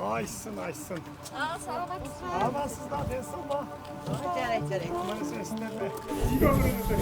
Aytsın, aytsın. Саламатсызбы? Амансыздар, денсаулық? Жарайт. Аман есенсіздер ме? Үйге өңіріңіздер.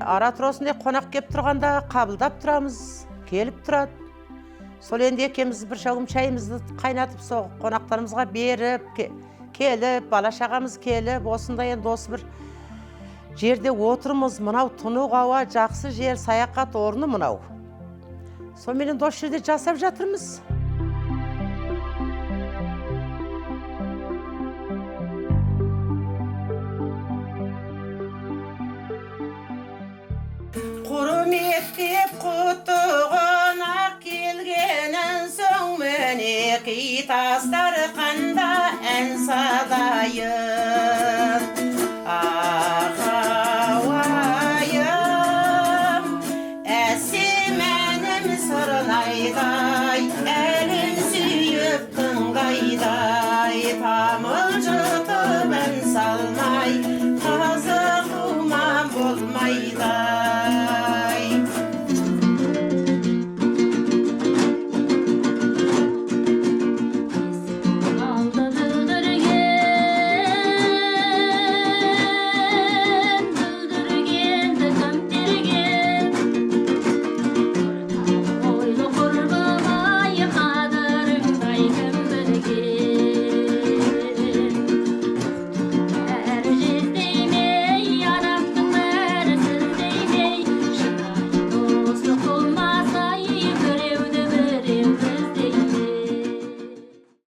Ара тұрасында қонақ кеп тұрғанда қабылдап тұрамыз, келіп тұрады. Сол енді екеуміз бір шәугім шайымызды қайнатып, сол қонақтарымызға беріп, келіп, бала шағамыз келіп, осында енді осы бір жерде отырмыз. Мынау тұнық ауа, жақсы жер, саяхат орны мынау. Сонымен осы жерде жасап жатырмыз. Құрметтеп құтты қонақ келгеннен соң мінеки тастар қанда ән салайын. Ах, ауайым, әсем әнім сырнайдай, әлім сүйіп тыңдайдай, тамыл жұтып ән салмай, қызығума болмайды.